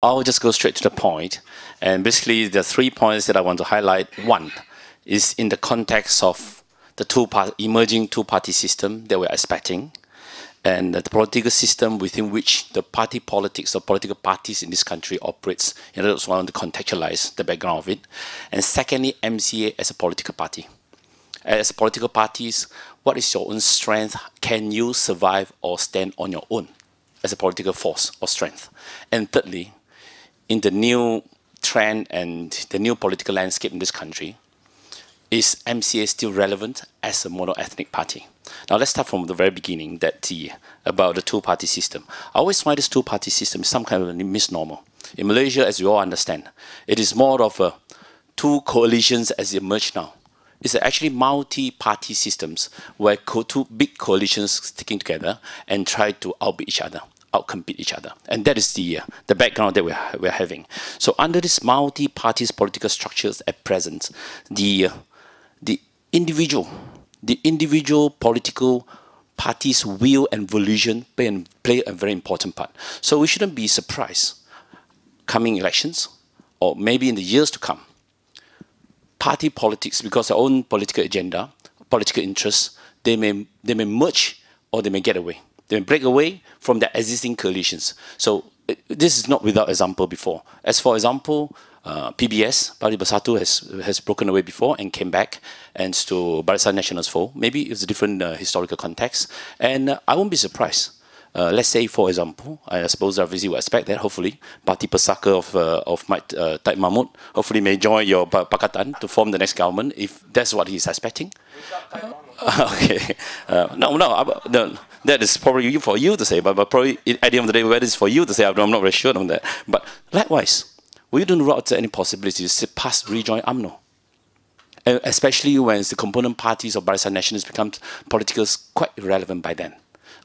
I'll just go straight to the point. And basically, the 3 points that I want to highlight. One is in the context of the emerging two-party system that we're expecting, and the political system within which the party politics or political parties in this country operates. And I just want to contextualize the background of it. And secondly, MCA as a political party. As political parties, what is your own strength? Can you survive or stand on your own as a political force or strength? And thirdly, in the new trend and the new political landscape in this country, is MCA still relevant as a mono-ethnic party? Now let's start from the very beginning, about the two-party system. I always find this two-party system is some kind of a misnomer. In Malaysia, as we all understand, it is more of a two coalitions as they emerge now. It's actually multi-party systems where two big coalitions sticking together and try to outbeat each other, outcompete each other. And that is the background that we're having. So under this multi-party political structures at present, the individual political parties' will and volition play a very important part. So we shouldn't be surprised coming elections, or maybe in the years to come, party politics, because their own political agenda, political interests, they may merge or they may get away. They may break away from their existing coalitions. So this is not without example before. As for example, PBS, Parti Bersatu, has broken away before and came back and to Barisan Nasional's fold. Maybe it's a different historical context. And I won't be surprised. Let's say, for example, I suppose Rafizi will expect that, hopefully, Parti Pesaka of Taib Mahmud hopefully may join your Pakatan to form the next government, if that's what he's expecting. Okay. No, that is probably for you to say, but probably at the end of the day, whether it's for you to say, I'm not very sure on that. But likewise, we don't rule out any possibilities to pass rejoin UMNO. Especially when the component parties of Barisan Nasional become politicals quite irrelevant by then.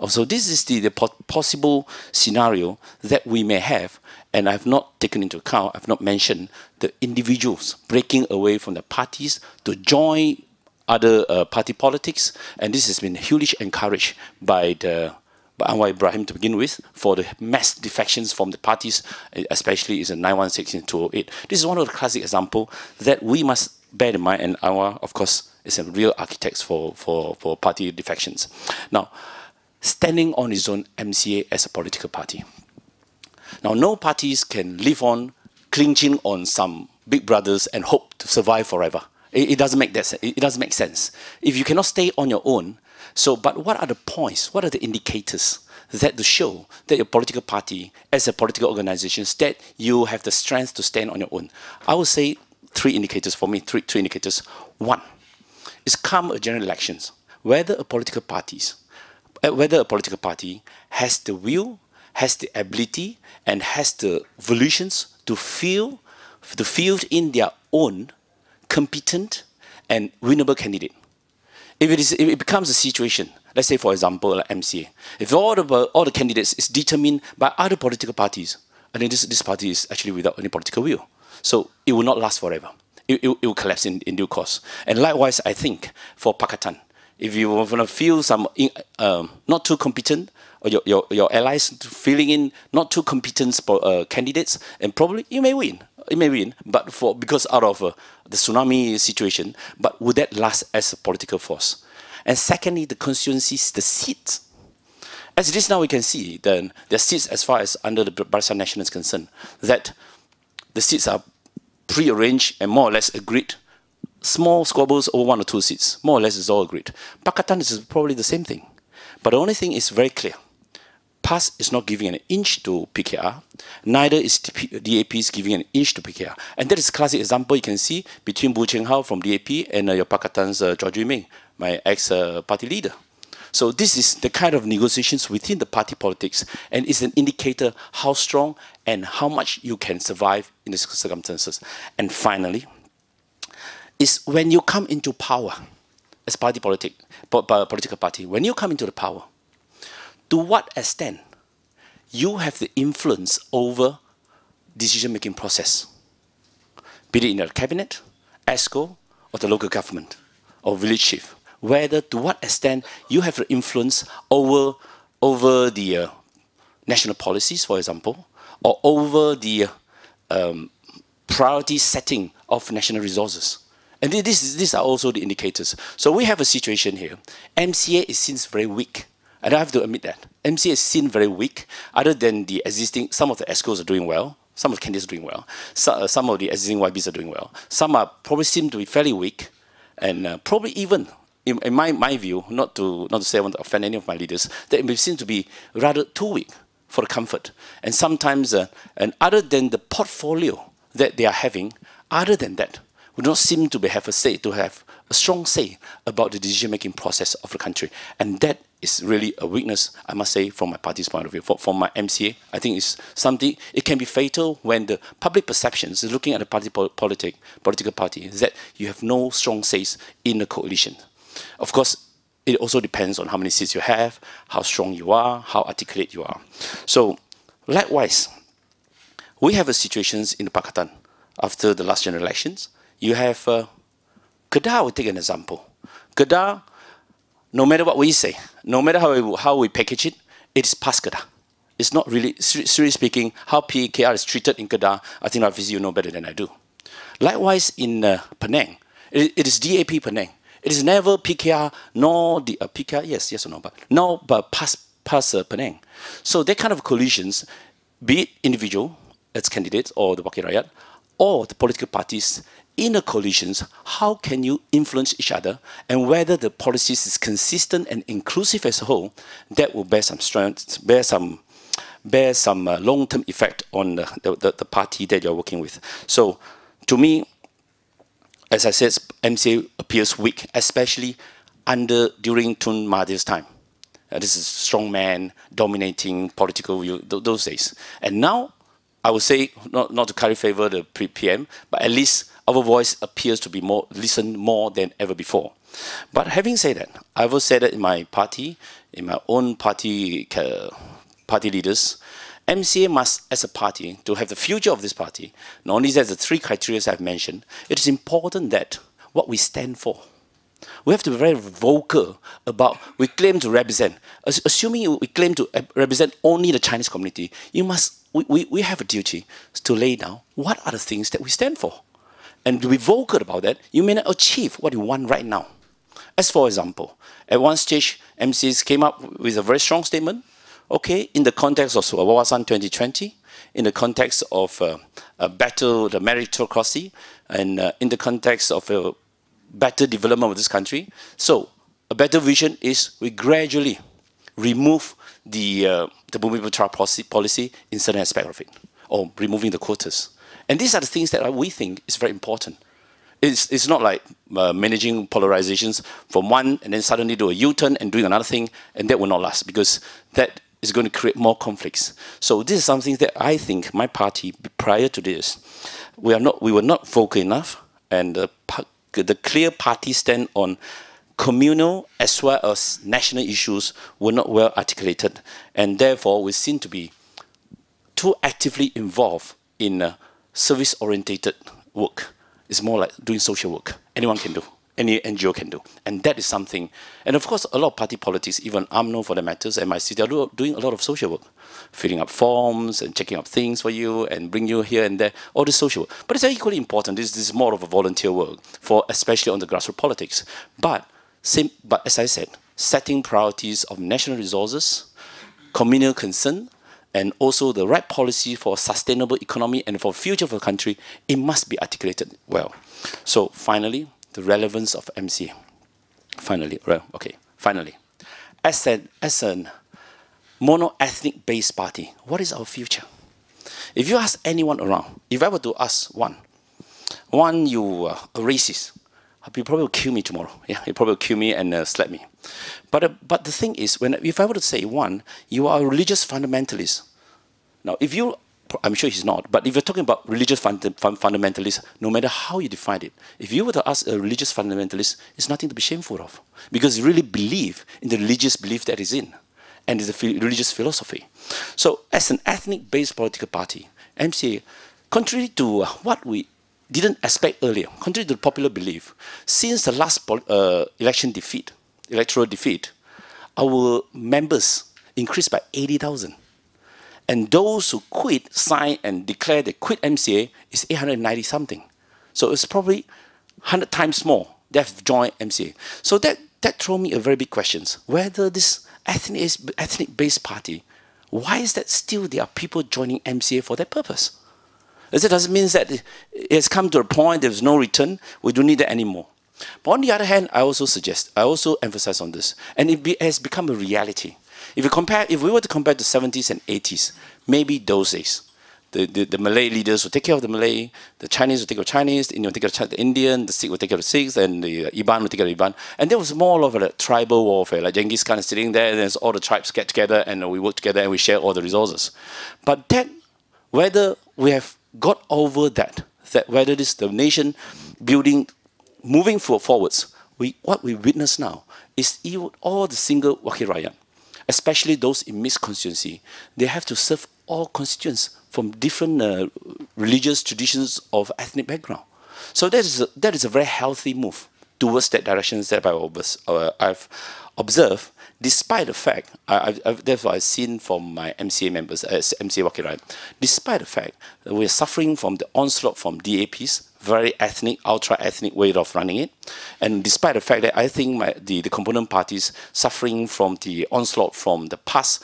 So this is the possible scenario that we may have, and I've not taken into account, I've not mentioned the individuals breaking away from the parties to join other party politics, and this has been hugely encouraged by Anwar Ibrahim to begin with, for the mass defections from the parties, especially is in 916 and 208. This is one of the classic examples that we must bear in mind, and Anwar, of course, is a real architect for party defections. Now, standing on its own MCA as a political party. Now, no parties can live on clinging on some big brothers and hope to survive forever. It doesn't make that sense. It doesn't make sense. If you cannot stay on your own, but what are the points? What are the indicators that to show that your political party, as a political organization, that you have the strength to stand on your own? I would say three indicators for me. Three indicators. One is come a general elections, whether a political party has the will, has the ability, and has the volitions to field in their own competent and winnable candidate. If it becomes a situation, let's say for example, like MCA, if all the candidates is determined by other political parties, I think this party is actually without any political will. So it will not last forever. It will collapse in due course. And likewise, I think for Pakatan, if you want to feel some not too competent, or your allies filling in not too competent candidates, and probably you may win. It may win, but because out of the tsunami situation, but would that last as a political force? And secondly, the constituencies, the seats. As it is now, we can see the seats as far as under the Barisan Nasional is concerned, that the seats are pre-arranged and more or less agreed. Small squabbles over 1 or 2 seats, more or less is all agreed. Pakatan is probably the same thing. But the only thing is very clear. PAS is not giving an inch to PKR, neither is DAP is giving an inch to PKR. And that is a classic example you can see between Bu Cheng Hao from DAP and your Pakatan's George Wee Meng, my ex-party leader. So this is the kind of negotiations within the party politics, and it's an indicator how strong and how much you can survive in these circumstances. And finally, is when you come into power as political party, when you come into the power, to what extent you have the influence over decision-making process, be it in the cabinet, ESCO, or the local government, or village chief, whether to what extent you have the influence over the national policies, for example, or over the priority setting of national resources. And these are also the indicators. So we have a situation here. MCA is seen very weak. And I have to admit that. MCA is seen very weak, other than the existing, some of the ESCOs are doing well, some of the candidates are doing well, some of the existing YBs are doing well. Some are probably seem to be fairly weak, and probably even, in my view, not to say I want to offend any of my leaders, that it seem to be rather too weak for the comfort. And sometimes, and other than the portfolio that they are having, other than that, we don't seem to have a strong say about the decision-making process of the country. And that is really a weakness, I must say, from my party's point of view. From my MCA, I think it's something, it can be fatal when the public perceptions is looking at the political party, is that you have no strong says in the coalition. Of course, it also depends on how many seats you have, how strong you are, how articulate you are. So, likewise, we have situations in the Pakatan after the last general elections. You have Kedah, I will take an example. Kedah, no matter what we say, no matter how we package it, it is past Kedah. It's not really, seriously speaking, how PKR is treated in Kedah, I think Rafizi, you know better than I do. Likewise in Penang, it is DAP Penang. It is never PKR, nor the PKR, yes or no, but past Penang. So that kind of collisions, be it individual as candidates or the Wakil Rakyat, or the political parties in the coalitions, how can you influence each other, and whether the policies is consistent and inclusive as a whole, that will bear some strength, bear some long-term effect on the party that you're working with. So, to me, as I said, MCA appears weak, especially during Tun Mahathir's time. This is strong man dominating political view those days, and now I would say not to carry favor the PM, but at least our voice appears to be listened more than ever before. But having said that, I will say that in my party, in my own party leaders, MCA must, as a party, to have the future of this party, not only that the three criteria I've mentioned, it is important that what we stand for. We have to be very vocal about, we claim to represent. Assuming we claim to represent only the Chinese community, we have a duty to lay down what are the things that we stand for. And to be vocal about that, you may not achieve what you want right now. As for example, at one stage, MCs came up with a very strong statement. Okay, in the context of Wawasan 2020, in the context of battle the meritocracy, and in the context of a better development of this country. So, a better vision is we gradually remove the Bumiputra policy in certain aspect of it, or removing the quotas. And these are the things that we think is very important. It's not like managing polarizations from one and then suddenly do a U-turn and doing another thing, and that will not last, because that is going to create more conflicts. So this is something that I think my party, prior to this, we were not vocal enough, and the clear party stand on communal as well as national issues were not well articulated, and therefore we seem to be too actively involved in service-orientated work. It's more like doing social work. Anyone can do. Any NGO can do. And that is something. And of course, a lot of party politics, even UMNO for the matters, and my city are doing a lot of social work. Filling up forms and checking up things for you and bring you here and there, all this social work. But it's equally important. This is more of a volunteer work, especially on the grassroots politics. But as I said, setting priorities of national resources, communal concern, and also the right policy for sustainable economy and for the future of the country, it must be articulated well. So finally, the relevance of MCA. Finally, as a mono-ethnic based party, what is our future? If you ask anyone around, if I were to ask one, you are a racist, he probably will kill me tomorrow. Yeah, he probably will kill me and slap me. But the thing is, if I were to say one, you are a religious fundamentalist. Now, I'm sure he's not, but if you're talking about religious fundamentalists, no matter how you define it, if you were to ask a religious fundamentalist, it's nothing to be shameful of, because you really believe in the religious belief that is in, and it's a religious philosophy. So, as an ethnic-based political party, MCA, contrary to what we didn't expect earlier, contrary to the popular belief, since the last electoral defeat, our members increased by 80,000. And those who quit, sign and declare they quit MCA is 890 something. So it's probably 100 times more that have joined MCA. So that throws me a very big question. Whether this ethnic-based party, why is that still there are people joining MCA for that purpose? It doesn't mean that it has come to a point there's no return, we don't need that anymore. But on the other hand, I also emphasize on this, and it has become a reality. If we were to compare the 70s and 80s, maybe those days, the Malay leaders would take care of the Malay, the Chinese would take care of Chinese, the Indian would take care of the Indian, the Sikh would take care of the Sikhs, and the Iban would take care of Iban. And there was more of a tribal warfare, like Genghis Khan is sitting there, and there's all the tribes get together, and we work together, and we share all the resources. But that, whether we have got over that whether this the nation building, moving forwards, what we witness now is all the single Wakil Rakyat, especially those in mixed constituency, they have to serve all constituents from different religious traditions of ethnic background. So that is a very healthy move towards that direction that I've observed, despite the fact, therefore I've seen from my MCA members, MCA Wakil Rakyat, despite the fact that we're suffering from the onslaught from DAPs, very ethnic, ultra-ethnic way of running it. And despite the fact that I think the component parties suffering from the onslaught from the past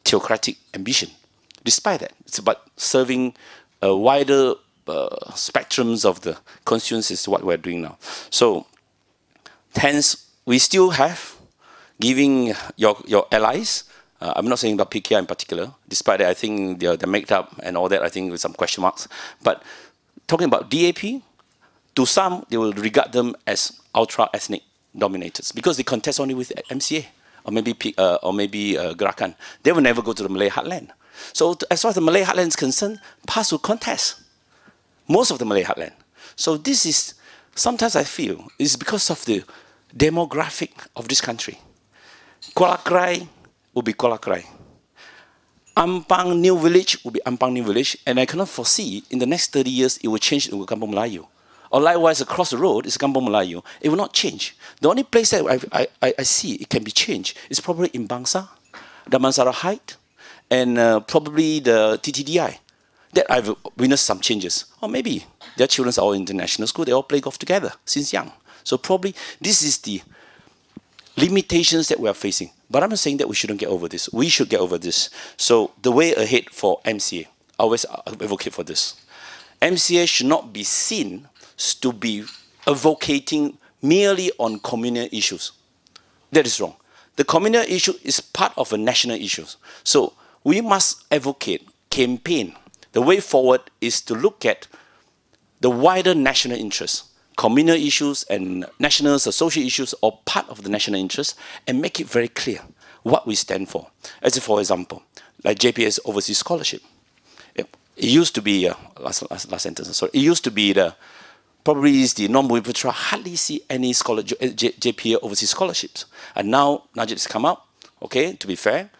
theocratic ambition. Despite that, it's about serving a wider spectrums of the constituents is what we're doing now. So, hence, we still have giving your allies, I'm not saying about PKR in particular, despite that I think they're made up and all that, I think with some question marks, but talking about DAP, to some, they will regard them as ultra-ethnic dominators because they contest only with MCA or maybe Gerakan. They will never go to the Malay heartland. So as far as the Malay heartland is concerned, PAS will contest most of the Malay heartland. So this is, sometimes I feel, it's because of the demographic of this country. Kuala Krai will be Kuala Krai. Ampang New Village will be Ampang New Village, and I cannot foresee in the next 30 years it will change to Kampung Melayu. Or likewise, across the road is Kampung Melayu. It will not change. The only place that I see it can be changed is probably in Bangsa, Damansara Height, and probably the TTDI. That I've witnessed some changes. Or maybe their children are all in international school, they all play golf together since young. So probably this is the limitations that we are facing. But I'm not saying that we shouldn't get over this. We should get over this. So the way ahead for MCA, I always advocate for this. MCA should not be seen to be advocating merely on communal issues. That is wrong. The communal issue is part of a national issue. So we must advocate, campaign. The way forward is to look at the wider national interests. Communal issues and national social issues are part of the national interest and make it very clear what we stand for. As for example, like JPS Overseas Scholarship. It used to be, last sentence, sorry, it used to be probably is the non-Bumi Putra hardly see any JPA Overseas Scholarships. And now Najib has come up, okay, to be fair,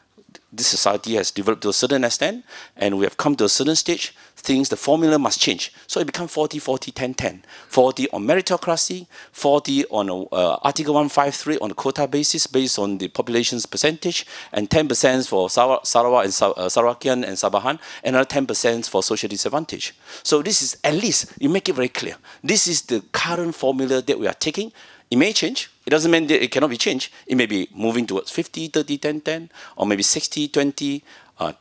this society has developed to a certain extent, and we have come to a certain stage, the formula must change. So it becomes 40, 40, 10, 10. 40 on meritocracy, 40 on Article 153 on the quota basis based on the population's percentage, and 10% for Sarawak and Sarawakian and Sabahan, and another 10% for social disadvantage. So this is, at least, you make it very clear. This is the current formula that we are taking. It may change. It doesn't mean that it cannot be changed. It may be moving towards 50, 30, 10, 10, or maybe 60, 20,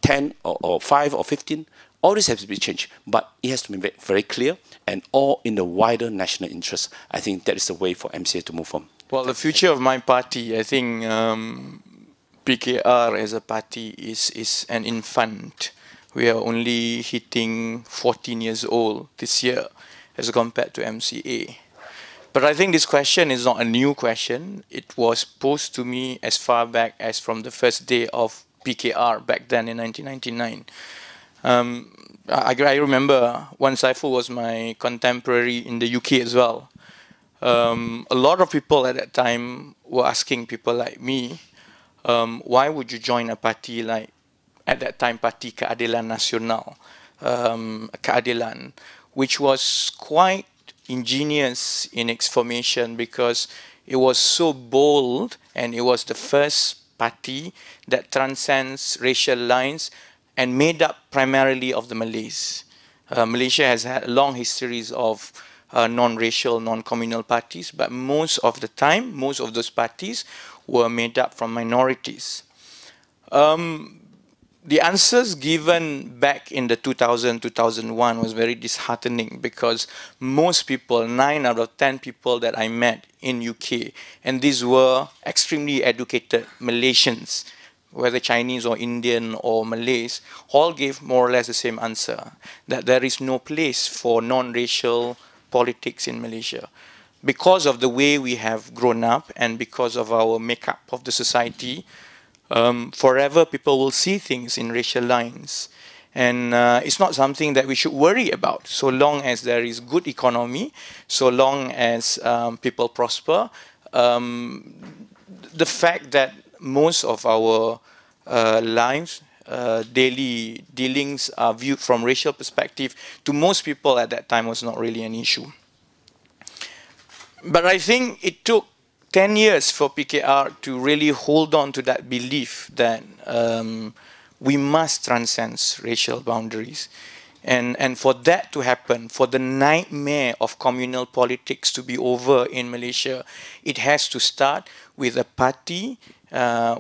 10, or 5, or 15. All this has to be changed, but it has to be very clear and all in the wider national interest. I think that is the way for MCA to move on. Well, the future of my party, I think PKR as a party is an infant. We are only hitting 14 years old this year as compared to MCA. But I think this question is not a new question. It was posed to me as far back as from the first day of PKR back then in 1999. I remember Wan Saiful was my contemporary in the UK as well. A lot of people at that time were asking people like me, why would you join a party like, at that time, Parti Keadilan Nasional, Keadilan, which was quite ingenious in its formation because it was so bold and it was the first party that transcends racial lines and made up primarily of the Malays. Malaysia has had long histories of non-racial, non-communal parties, but most of the time, most of those parties were made up from minorities. The answers given back in the 2000-2001 was very disheartening, because most people, 9 out of 10 people that I met in UK, and these were extremely educated Malaysians, whether Chinese or Indian or Malays, all gave more or less the same answer, that there is no place for non-racial politics in Malaysia. Because of the way we have grown up and because of our makeup of the society, forever people will see things in racial lines. And it's not something that we should worry about, so long as there is good economy, so long as people prosper. The fact that most of our lives, daily dealings are viewed from racial perspective, to most people at that time was not really an issue. But I think it took 10 years for PKR to really hold on to that belief that we must transcend racial boundaries. And for that to happen, for the nightmare of communal politics to be over in Malaysia, it has to start with a party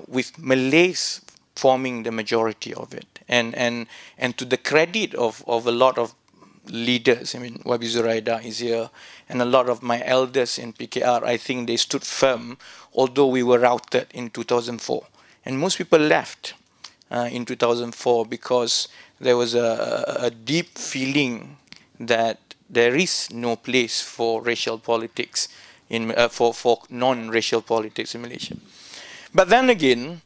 with Malays forming the majority of it. And to the credit of a lot of leaders, I mean, Wabi Zuraida is here, and a lot of my elders in PKR, I think they stood firm, although we were routed in 2004. And most people left in 2004 because there was a deep feeling that there is no place for racial politics, for non-racial politics in Malaysia. But then again,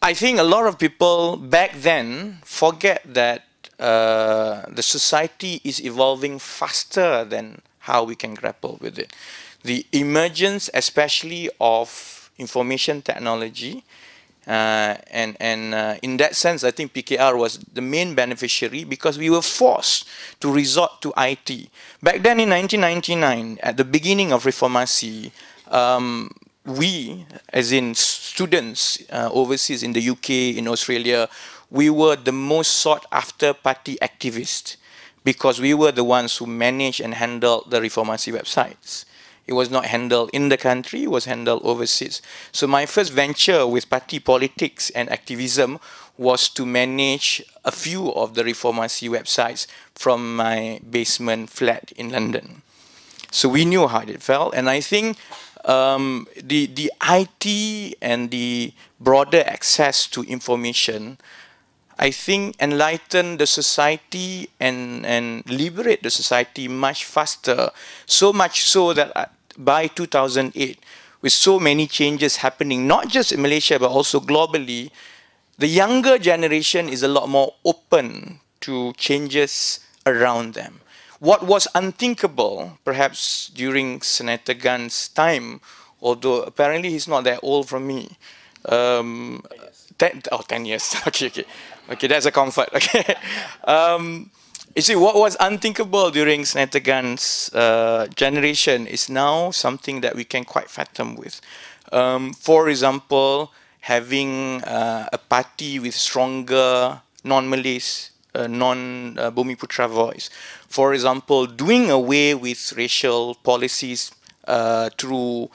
I think a lot of people back then forget that the society is evolving faster than how we can grapple with it. The emergence, especially of information technology, and in that sense, I think PKR was the main beneficiary, because we were forced to resort to IT. Back then in 1999, at the beginning of Reformasi, we, as in students overseas in the UK, in Australia, we were the most sought after party activists, because we were the ones who managed and handled the Reformasi websites. It was not handled in the country, it was handled overseas. So my first venture with party politics and activism was to manage a few of the Reformasi websites from my basement flat in London. So we knew how it felt, and I think the IT and the broader access to information, I think, enlighten the society and liberate the society much faster. So much so that by 2008, with so many changes happening, not just in Malaysia, but also globally, the younger generation is a lot more open to changes around them. What was unthinkable, perhaps during Senator Gan's time, although apparently he's not that old from me, 10 years, okay, that's a comfort, okay. You see, what was unthinkable during Senator Gan's generation is now something that we can quite fathom with. For example, having a party with stronger non-Malays, non-Bumiputra voice. For example, doing away with racial policies through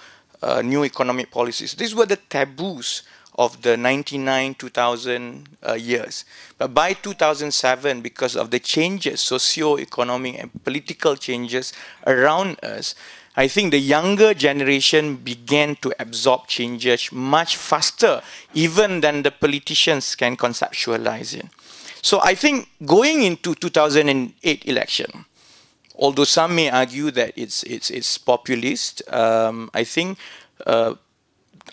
new economic policies. These were the taboos of the 99-2000 years. But by 2007, because of the changes, socio-economic and political changes around us, I think the younger generation began to absorb changes much faster, even than the politicians can conceptualize it. So I think going into 2008 election, although some may argue that it's populist, I think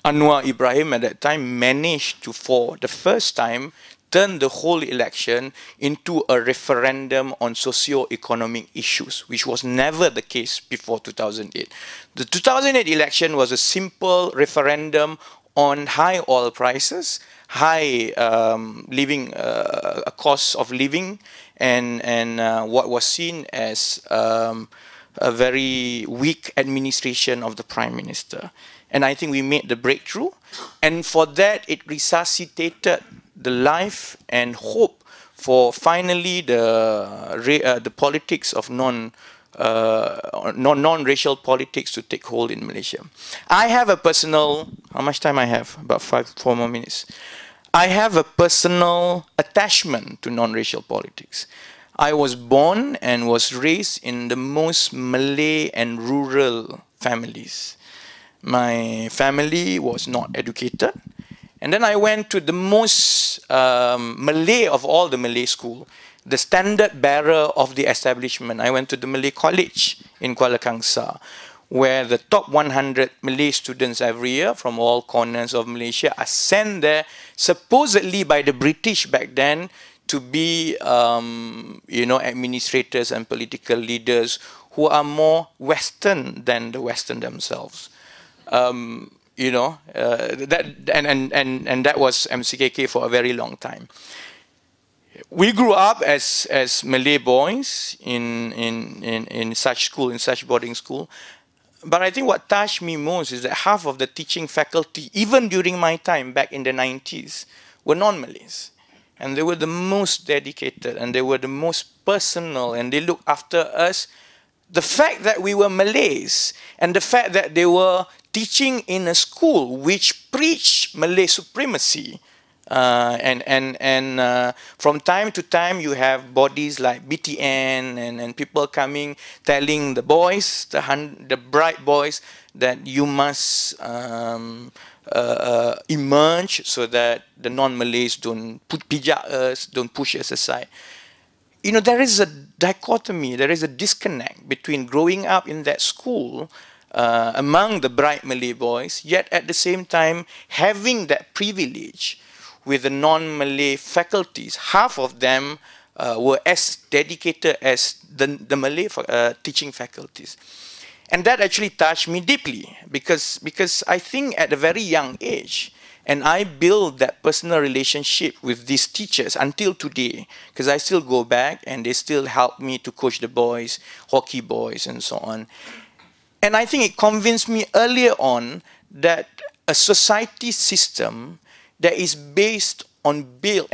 Anwar Ibrahim at that time managed to, for the first time, turn the whole election into a referendum on socio-economic issues, which was never the case before 2008. The 2008 election was a simple referendum on high oil prices, high cost of living, and what was seen as a very weak administration of the Prime Minister. And I think we made the breakthrough. And for that, it resuscitated the life and hope for finally the politics of non-racial politics to take hold in Malaysia. I have a personal, how much time I have? About 4 more minutes. I have a personal attachment to non-racial politics. I was born and was raised in the most Malay and rural families. My family was not educated. And then I went to the most Malay of all the Malay school, the standard bearer of the establishment. I went to the Malay College in Kuala Kangsar, where the top 100 Malay students every year from all corners of Malaysia are sent there, supposedly by the British back then, to be administrators and political leaders who are more Western than the Western themselves. That was MCKK for a very long time. We grew up as Malay boys in such school, in such boarding school. But I think what touched me most is that half of the teaching faculty, even during my time back in the 90s, were non-Malays. And they were the most dedicated, and they were the most personal, and they looked after us. The fact that we were Malays, and the fact that they were teaching in a school which preached Malay supremacy, from time to time you have bodies like BTN and people coming telling the boys, the bright boys, that you must emerge so that the non-Malays don't pijak us, don't push us aside. You know, there is a dichotomy, there is a disconnect between growing up in that school among the bright Malay boys, yet at the same time having that privilege with the non-Malay faculties. Half of them were as dedicated as the Malay teaching faculties. And that actually touched me deeply because I think at a very young age, and I build that personal relationship with these teachers until today, because I still go back and they still help me to coach the boys, hockey boys, and so on. And I think it convinced me earlier on that a society system that is based on built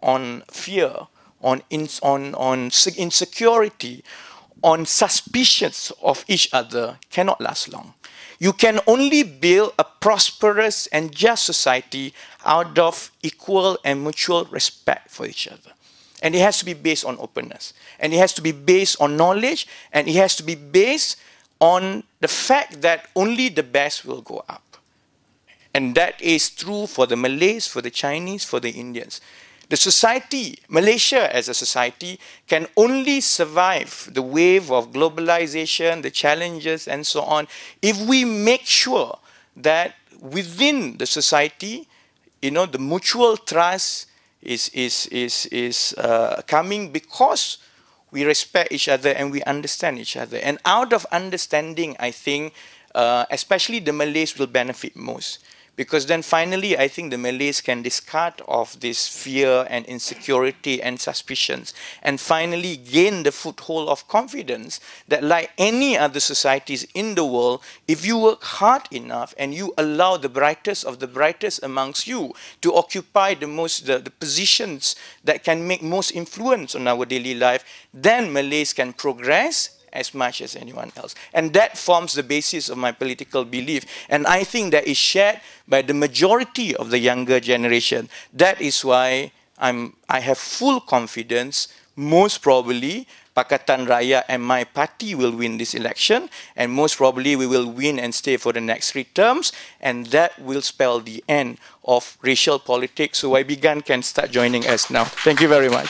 on fear, on insecurity, on suspicions of each other cannot last long. You can only build a prosperous and just society out of equal and mutual respect for each other. And it has to be based on openness. And it has to be based on knowledge. And it has to be based on the fact that only the best will go up. And that is true for the Malays, for the Chinese, for the Indians. The society, Malaysia as a society, can only survive the wave of globalization, the challenges, and so on, if we make sure that within the society, the mutual trust is coming because we respect each other and we understand each other. And out of understanding, I think, especially the Malays will benefit most. Because then finally, I think the Malays can discard of this fear and insecurity and suspicions and finally gain the foothold of confidence that like any other societies in the world, if you work hard enough and you allow the brightest of the brightest amongst you to occupy the positions that can make most influence on our daily life, then Malays can progress as much as anyone else. And that forms the basis of my political belief. And I think that is shared by the majority of the younger generation. That is why I have full confidence, most probably, Pakatan Raya and my party will win this election, and most probably we will win and stay for the next 3 terms, and that will spell the end of racial politics. So YB Gan can start joining us now. Thank you very much.